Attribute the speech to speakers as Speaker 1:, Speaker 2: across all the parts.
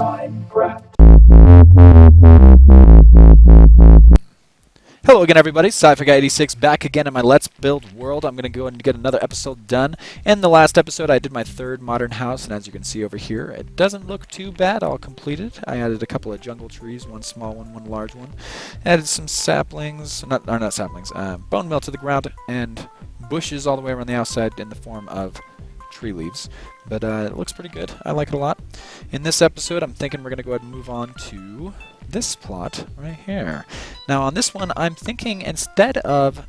Speaker 1: Minecraft.
Speaker 2: Hello again, everybody. Sci-Fi Guy86 back again in my Let's Build world. I'm going to go ahead and get another episode done. In the last episode, I did my third modern house, and as you can see over here, it doesn't look too bad. All completed. I added a couple of jungle trees, one small one, one large one. Added some saplings, not saplings, bone meal to the ground, and bushes all the way around the outside in the form of tree leaves. But it looks pretty good. I like it a lot. In this episode, I'm thinking we're going to go ahead and move on to this plot right here. Now on this one, I'm thinking instead of,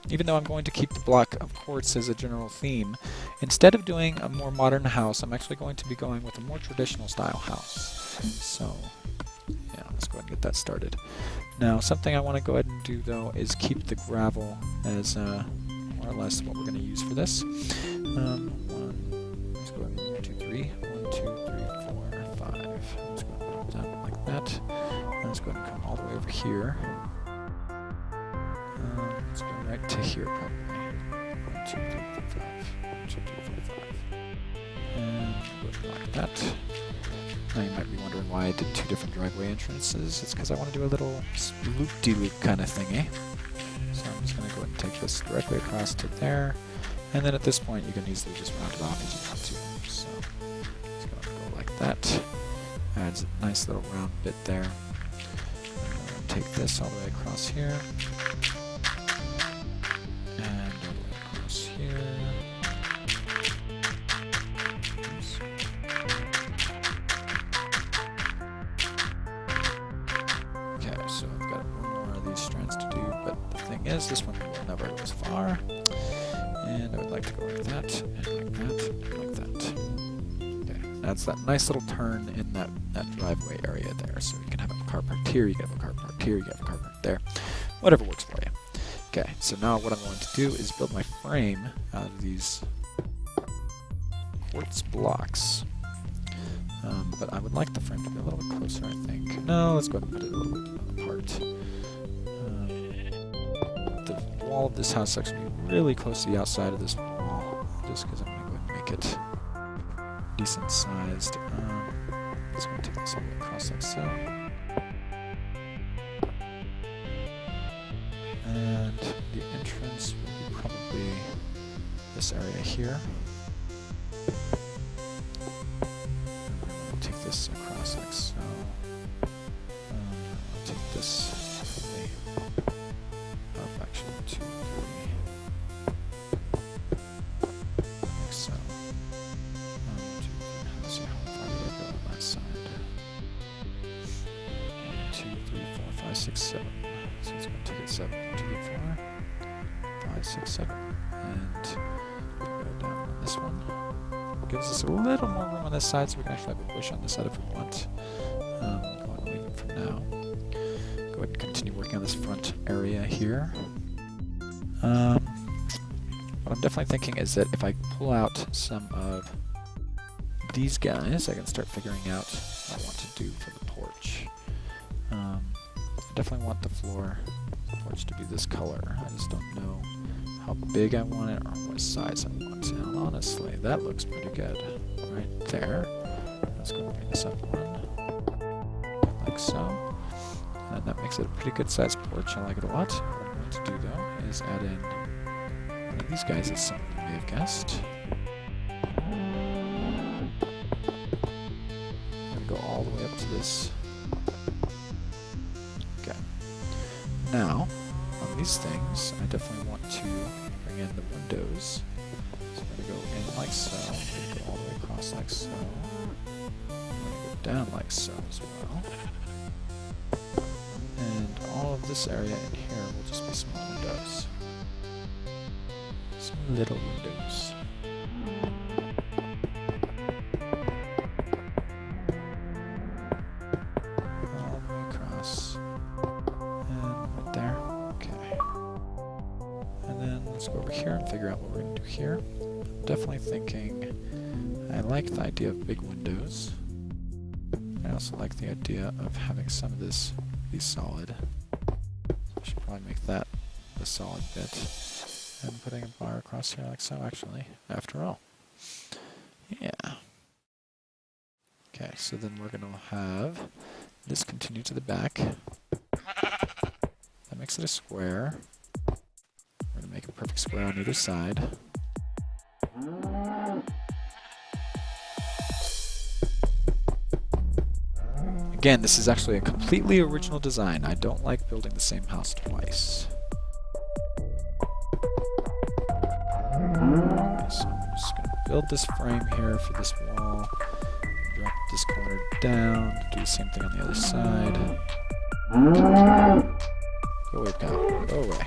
Speaker 2: even though I'm going to keep the block of quartz as a general theme, instead of doing a more modern house, I'm actually going to be going with a more traditional style house. So, yeah, let's go ahead and get that started. Now, something I want to go ahead and do though is keep the gravel as more or less what we're going to use for this. Let's go ahead and 1, 2, 3, 1, 2, 3, 4, 5. Let's go ahead and put it down like that. Let's go ahead and come all the way over here. Let's go right to here probably. 1, 2, 3, 4, 5. 1, 2, 3, 4, 5. And go ahead and like that. Now you might be wondering why I did two different driveway entrances. It's because I want to do a little loop-de-loop kind of thingy. So I'm just going to go ahead and take this directly across to there. And then at this point you can easily just round it off as you want to. So just going to go like that. Adds a nice little round bit there. Take this all the way across here. And all the way across here. Oops. Okay, so I've got one more of these strands to do, but the thing is, this one will never go as far. And I would like to go like that, and like that, and like that. Okay, that's that nice little turn in that driveway area there. So you can have a car parked here, you can have a car parked here, you can have a car parked there. Whatever works for you. Okay, so now what I'm going to do is build my frame out of these quartz blocks. But I would like the frame to be a little bit closer, I think. No, let's go ahead and put it a little bit apart. The wall of this house is actually really close to the outside of this wall, just because I'm going to go ahead and make it decent sized. I'm just going to take this all the way across like so. And the entrance will be probably this area here. And we're going to take this across like so. I'll take this probably up actually 2, 3. Like so. 1, 2, 3. Let's see how far do I go on that side. 1, 2, 3, 4, 5, 6, 7. So it's going to take it 7, 1, 2, 3, 4, 5, 6, 7. And go down on this one. Gives us a little more room on this side so we can actually have a bush on this side if we want. Go ahead and leave it for now. Go ahead and continue working on this front area here. What I'm definitely thinking is that if I pull out some of these guys, I can start figuring out what I want to do for the porch. I definitely want the porch to be this color. I just don't know how big I want it or what size I want. And honestly, that looks pretty good right there. Let's go and bring this up one, like so. And that makes it a pretty good sized porch. I like it a lot. What I'm going to do though is add in one of these guys, as some of you may have guessed. I'm going to go all the way up to this. Okay. Now, on these things, I definitely want to bring in the windows. So I'm going to go in like so. I'm going to go all the way across like so. I'm going to go down like so as well. And all of this area in here will just be small windows. Some little windows. All the way across. And right there. Okay. And then let's go over here and figure out what we're going to do here. I'm definitely thinking I like the idea of big windows. I also like the idea of having some of this be solid. I should probably make that the solid bit. And putting a bar across here like so, actually, after all. Yeah. Okay, so then we're going to have this continue to the back. That makes it a square. We're going to make a perfect square on either side. Again, this is actually a completely original design. I don't like building the same house twice. Okay, so I'm just going to build this frame here for this wall. Drop this corner down. Do the same thing on the other side. Go away, pal. Go away.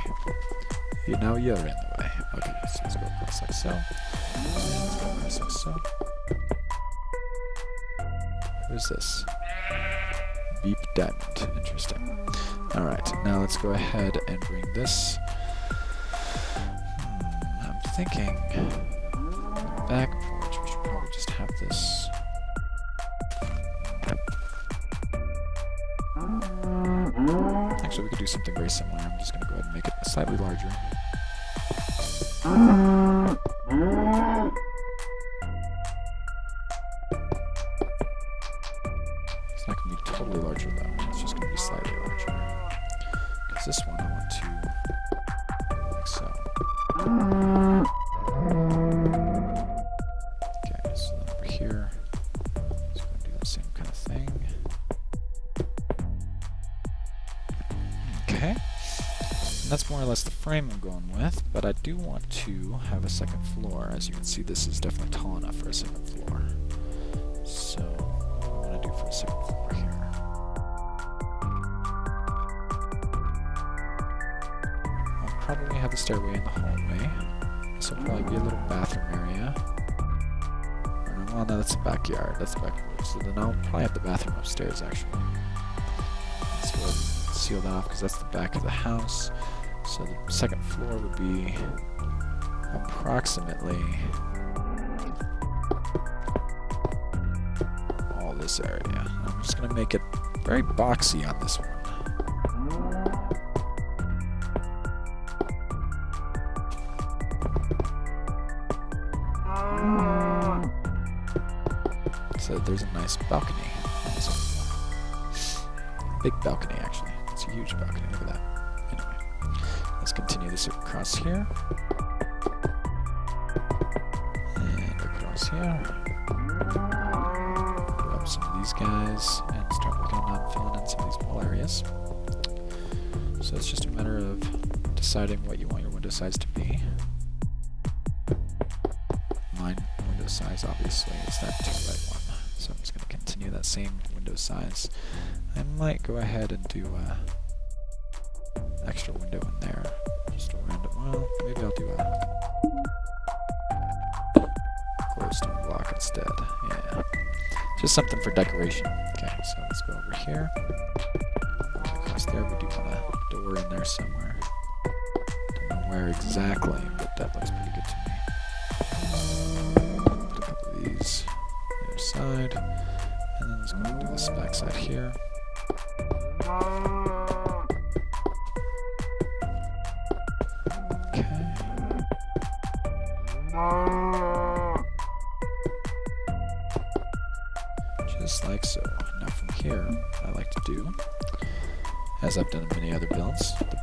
Speaker 2: Now you're in the way. Okay, so let's go across like so. And let's go across like so. Who's this? Beep Diamond. Interesting. Alright, now let's go ahead and bring this. I'm thinking back porch, we should probably just have this. Actually, we could do something very similar. I'm just going to go ahead and make it slightly larger. It's not going to be totally larger though, it's just going to be slightly larger. Because this one I want to go like so. Okay, so then over here, just going to do the same kind of thing. Okay, and that's more or less the frame I'm going with, but I do want to have a second floor. As you can see, this is definitely tall enough for a second floor. So, what do I want to do for a second floor here? I'll probably have the stairway in the hallway. This will probably be a little bathroom area. Well, no, that's the backyard. That's the back porch. So then I'll probably have the bathroom upstairs, actually. Let's go ahead and seal that off because that's the back of the house. So the second floor would be approximately all this area. I'm just going to make it very boxy on this one. So there's a nice balcony on this one. Big balcony, actually. It's a huge balcony. Look at that. Anyway, let's continue this across here. And across here. Grab some of these guys and start working on filling in some of these wall areas. So it's just a matter of deciding what you want your window size to be. Mine window size, obviously, is that 2 by 1. So I'm just going to continue that same window size. I might go ahead and do an extra window in there. Just a random, well, maybe I'll do a glowstone block instead. Yeah. Just something for decoration. Okay, so let's go over here. Across there, we do want a door in there somewhere. Don't know where exactly, but that looks pretty good to me. Put a couple of these on the other side. And then let's go and do this back side here. Okay. Just like so. Now from here, what I like to do, as I've done in many other builds, the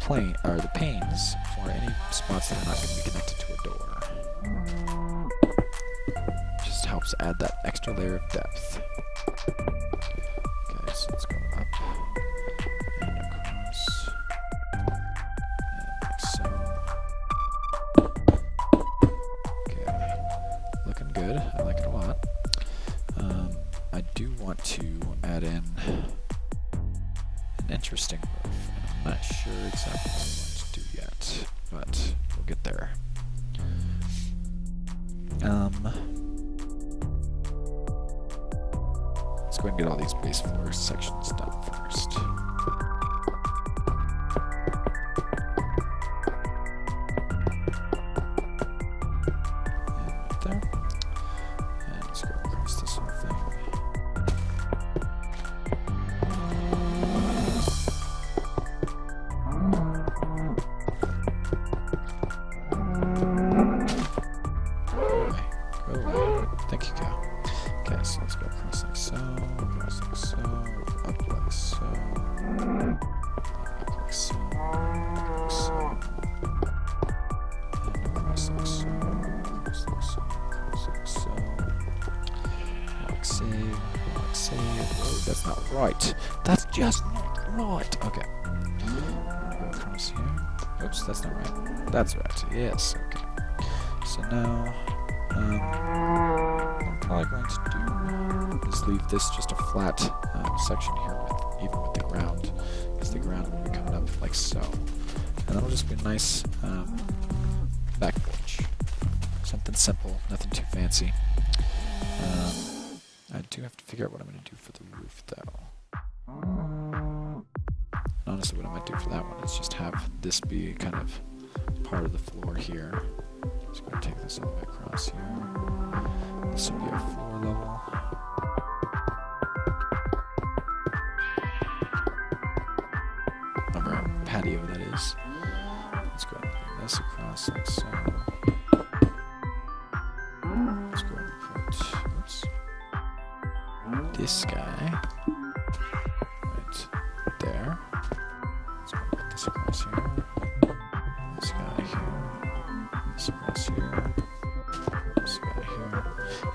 Speaker 2: panes for any spots that are not going to be connected to a door. Just helps add that extra layer of depth. Okay, so let's go up and across and like so. Okay, looking good. I like it a lot. I do want to add in an interesting roof, and I'm not sure exactly what I want to do yet, but we'll get there. Let's go ahead and get all these base floor sections done first. And right there. And let's go across this whole thing. Go away. Thank you, cow. Okay, so let's go across like so, up like so, up like so, like so, and across like so, across like so, across like so. Like save, like save. Oh, that's not right. That's just not right. Okay. Go across here. Oops, that's not right. That's right. Yes. Okay. So now, what I'm probably going to do is leave this just a flat section here, even with the ground, because the ground will be coming up like so, and that'll just be a nice back porch. Something simple, nothing too fancy. I do have to figure out what I'm going to do for the roof, though. And honestly, what I might do for that one is just have this be kind of part of the floor here. Just going to take this all the way across here. This will be our floor level. Of our patio, that is. Let's go ahead and bring this across like so. Let's go ahead and put, oops, this guy right there. Let's go ahead and put this across here. This guy here. This across here. This guy here.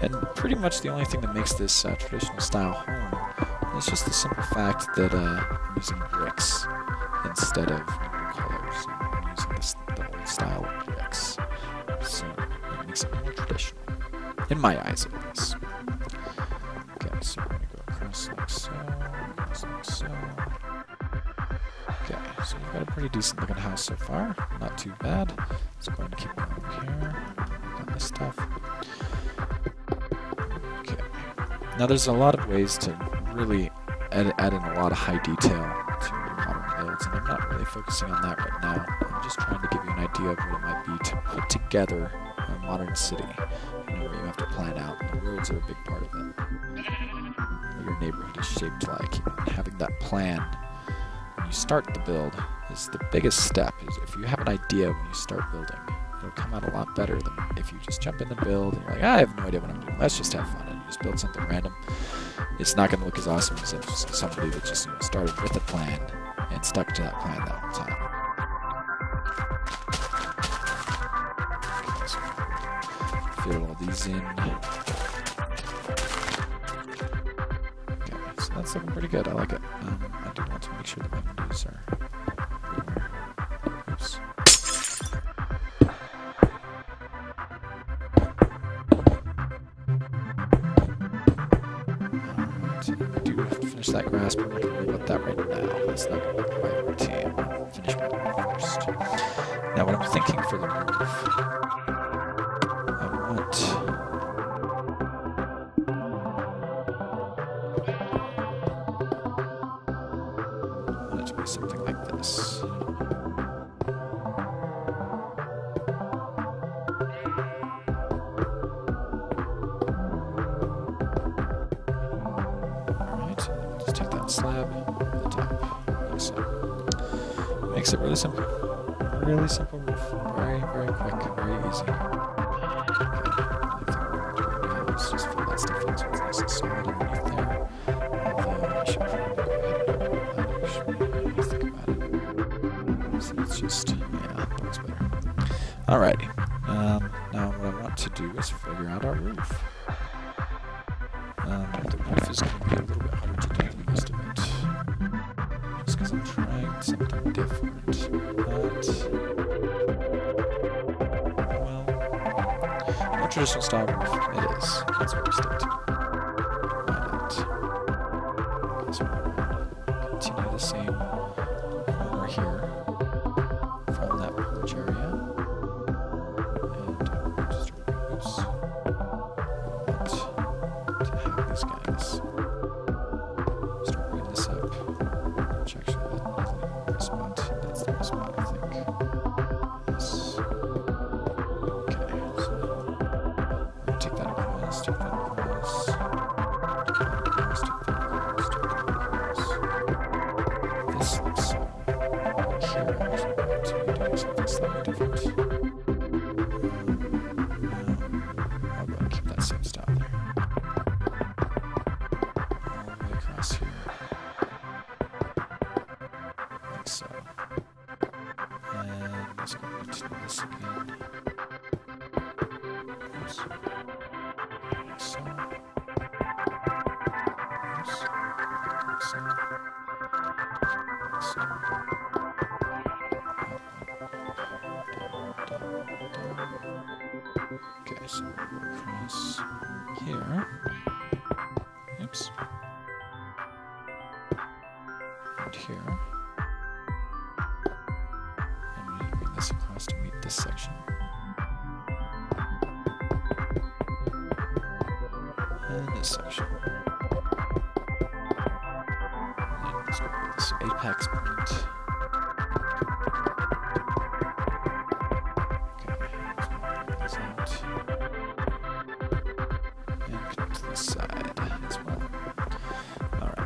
Speaker 2: And pretty much the only thing that makes this traditional style home is just the simple fact that I'm using bricks instead of colors. I'm using the old style of bricks. So it makes it more traditional. In my eyes, at least. Okay, so we're going to go across like so, across like so. Okay, so we've got a pretty decent looking house so far. Not too bad. Let's go ahead and keep going over here. Got this stuff. Okay. Now there's a lot of ways to really add in a lot of high detail to modern builds, and I'm not really focusing on that right now. I'm just trying to give you an idea of what it might be to put together a modern city. You know, where you have to plan out, and the roads are a big part of it. What your neighborhood is shaped like. And having that plan when you start the build is the biggest step. Is if you have an idea when you start building, it'll come out a lot better than if you just jump in the build and you're like, I have no idea what I'm doing. Let's just have fun, and you just build something random. It's not going to look as awesome as if somebody that just started with a plan and stuck to that plan that whole time. Fill all these in. Okay, so that's looking pretty good. I like it. I do want to make sure that my windows are everywhere. Oops. Alright, I do have to finish that grass, but we're not going to worry about that right now. That's not going to be my routine. I'll finish my roof first. Now, what I'm thinking for the roof, something like this. Alright, just take that slab over the top, like so. Makes it really simple. Really simple roof. Very, very quick, very easy. Okay, let's just fill that stuff in so it's nice and solid underneath there. Although I should probably go ahead and think about it. So it's just, yeah, looks better. Alrighty. Now what I want to do is figure out our roof. The roof is going to be a little bit harder to do than most of it. Just because I'm trying something different. But, well, a traditional style roof, it is. That's what we stick to. Why not? So we'll continue the same corner here from that porch area. And just oops. Want to have these guys start bringing this up. Which actually isn't the right spot. That's the right spot, I think. Yes. Okay, so I'm gonna take that across, take that across. Oops. Like so. Oops. Like so. Like so. Okay, so we'll go across here. Oops. And here. And we need to bring this across to meet this section. And this section. And then let's go with this apex point.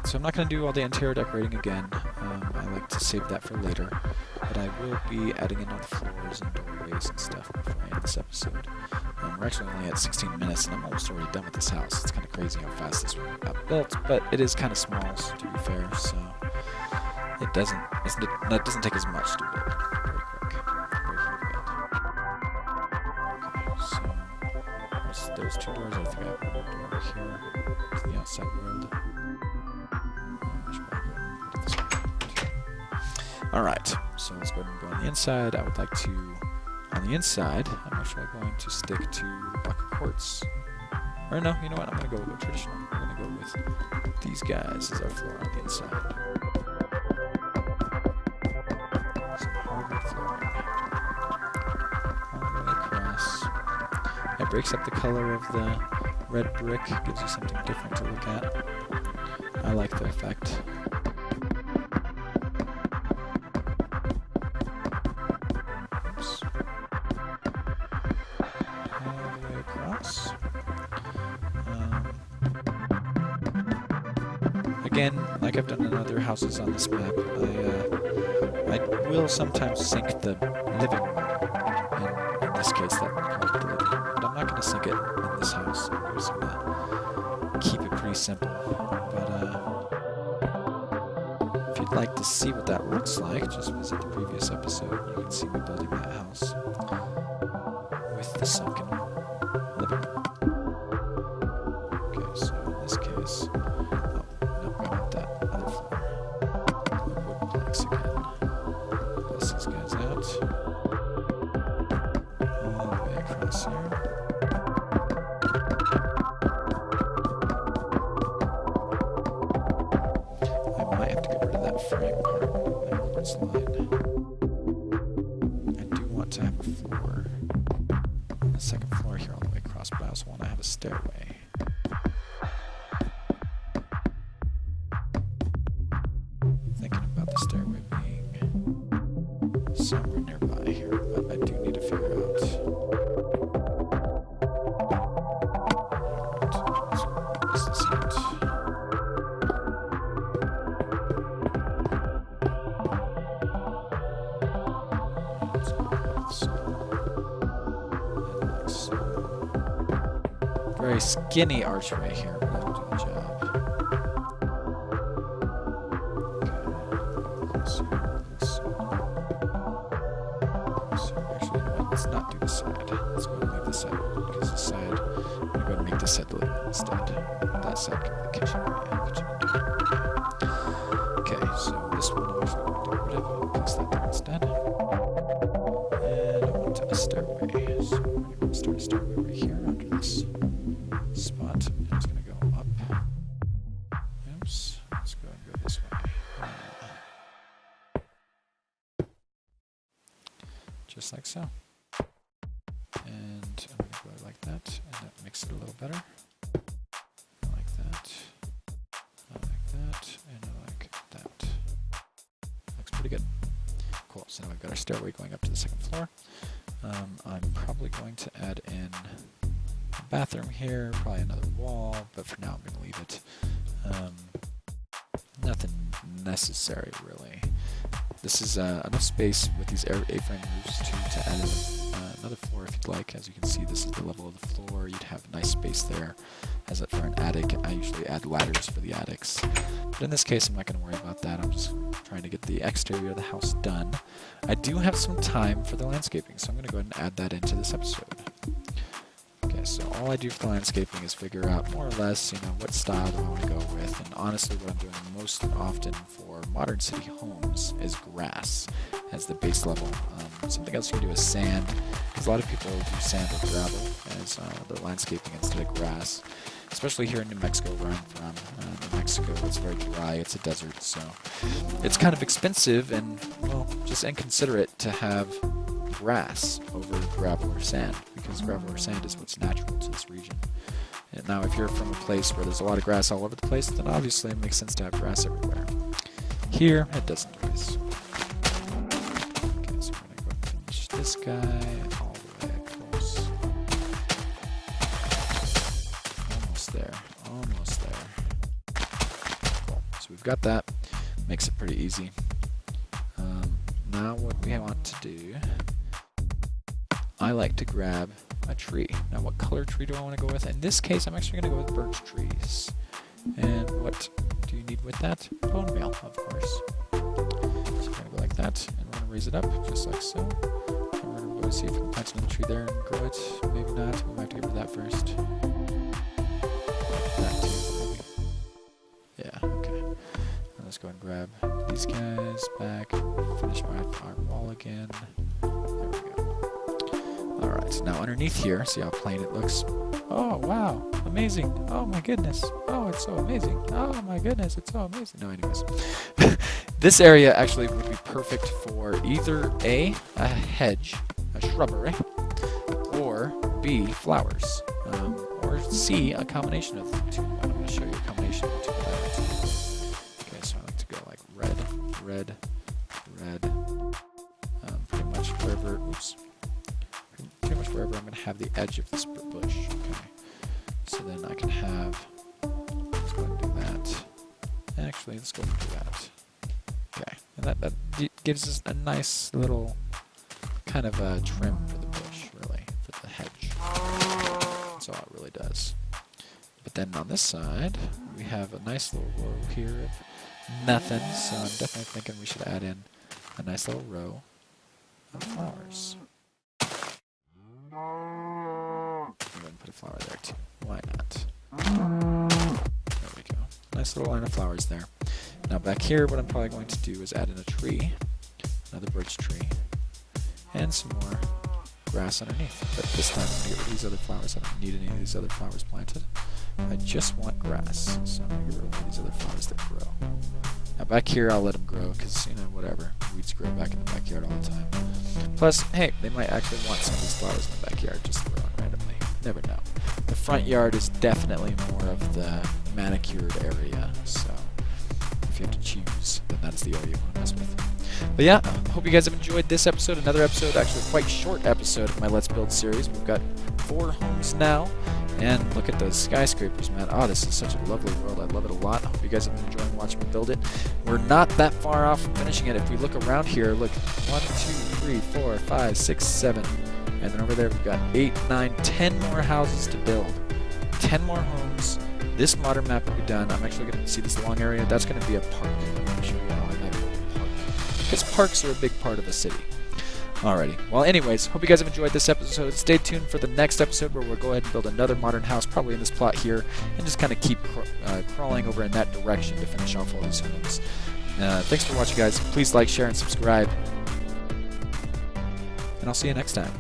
Speaker 2: So I'm not going to do all the interior decorating again. I like to save that for later. But I will be adding in all the floors and doorways and stuff before I end this episode. We're actually only at 16 minutes and I'm almost already done with this house. It's kind of crazy how fast this one got built, but it is kind of small, so to be fair, so it doesn't take as much to build. Very quick. Okay, so those two doors. I think I have one door over here to the outside world. Alright, so let's go ahead and go on the inside. I would like to, on the inside, I'm actually going to stick to block of quartz. Or no, you know what, I'm going to go with traditional. I'm going to go with these guys as our floor on the inside. Some hardwood flooring. All the way across. It breaks up the color of the red brick, gives you something different to look at. I like the effect. Again, like I've done in other houses on this map, I will sometimes sink the living room. In this case, that would call it the living room. But I'm not going to sink it in this house. I'm just going to keep it pretty simple. But if you'd like to see what that looks like, just visit the previous episode. You can see me building that house with the sunken living room. Okay, so in this case... frame part of that quartz line. I do want to have a floor on the second floor here all the way across, but I also want to have a stairway. Thinking about the stairway being somewhere nearby here, but I do need to figure out. Alright, so this is it. Very skinny archway here, but that'll do the job. Okay, let's see. Actually, you know what? Let's not do the side. Let's go and leave this side open, because this side, I'm going to go ahead and make this side the living room instead. That side can be the kitchen area. Okay, so this one I'm actually going to get rid of. Place that there instead. And I want a stairway. So we're going to start a stairway right here under this spot, and it's going to go up. Oops, let's go and go this way. Just like so. And I'm going to go like that, and that makes it a little better. I like that. I like that, and I like that. Looks pretty good. Cool, so now we've got our stairway going up to the second floor. I'm probably going to add in a bathroom here, probably another wall, but for now I'm going to leave it. Nothing necessary, really. This is enough space with these A-frame roofs to add in another floor if you'd like. As you can see, this is the level of the floor. You'd have a nice space there. As for an attic, I usually add ladders for the attics. But in this case, I'm not going to worry about that. I'm just trying to get the exterior of the house done. I do have some time for the landscaping, so I'm going to go ahead and add that into this episode. Okay, Okay, so all I do for landscaping is figure out more or less, what style do I want to go with. And honestly, what I'm doing most often for modern city homes is grass as the base level. Something else you can do is sand, because a lot of people do sand or gravel as their landscaping instead of grass. Especially here in New Mexico, where I'm from. New Mexico, it's very dry, it's a desert, so it's kind of expensive and, well, just inconsiderate to have grass over gravel or sand, because gravel or sand is what's natural to this region. And now, if you're from a place where there's a lot of grass all over the place, then obviously it makes sense to have grass everywhere. Here, it doesn't always. Okay, so we're going to go and finish this guy all the way across. Almost there. Cool. So we've got that. Makes it pretty easy. Now what we want to do, I like to grab a tree. Now what color tree do I want to go with? In this case, I'm actually going to go with birch trees. And what do you need with that? Bone meal, of course. So we're going to go like that, and we're going to raise it up, just like so. And we're going to go see if we can plant another tree there and grow it. Maybe not. We might have to get rid of that first. That too, maybe. Yeah, okay. Now let's go and grab these guys back. Finish our wall again. There we go. Alright, now underneath here, see how plain it looks? Oh, wow. Amazing. Oh, my goodness. Oh, it's so amazing. Oh, my goodness. It's so amazing. No, anyways. This area actually would be perfect for either A, a hedge, a shrubbery, or B, flowers. Or C, a combination of the two. I'm going to show you a combination of the two. Okay, so I like to go like red, red, red. Pretty much wherever, pretty much wherever I'm going to have the edge of this bush. Okay, so then I can have, let's go ahead and do that. Actually, let's go ahead and do that. Okay, and that gives us a nice little kind of a trim for the bush, really, for the hedge. That's all it really does. But then on this side, we have a nice little row here of nothing, so I'm definitely thinking we should add in a nice little row of flowers. I'm going to put a flower there too. Why not? There we go. Nice little line of flowers there. Now back here, what I'm probably going to do is add in a tree, another birch tree, and some more grass underneath. But this time I'm going to get rid of these other flowers. I don't need any of these other flowers planted. I just want grass, so I'm going to get rid of these other flowers that grow. Now back here, I'll let them grow because, whatever. Weeds grow back in the backyard all the time. Plus, hey, they might actually want some of these flowers in the backyard just growing randomly. Never know. The front yard is definitely more of the manicured area, so if you have to choose, then that's the area you want to mess with. But yeah, I hope you guys have enjoyed this episode. Another episode, actually a quite short episode of my Let's Build series. We've got 4 homes now. And look at those skyscrapers, man. Oh, this is such a lovely world. I love it a lot. I hope you guys have been enjoying watching me build it. We're not that far off from finishing it. If we look around here, look, 1, 2, 3, 4, 5, 6, 7. And then over there we've got 8, 9, 10 more houses to build. 10 more homes. This modern map will be done. I'm actually going to see this long area. That's going to be a park. I'm going to show you how I might build a park. Because parks are a big part of the city. Alrighty. Well, anyways, hope you guys have enjoyed this episode. Stay tuned for the next episode where we'll go ahead and build another modern house, probably in this plot here, and just kind of keep crawling over in that direction to finish off all these homes. Thanks for watching, guys. Please like, share, and subscribe. And I'll see you next time.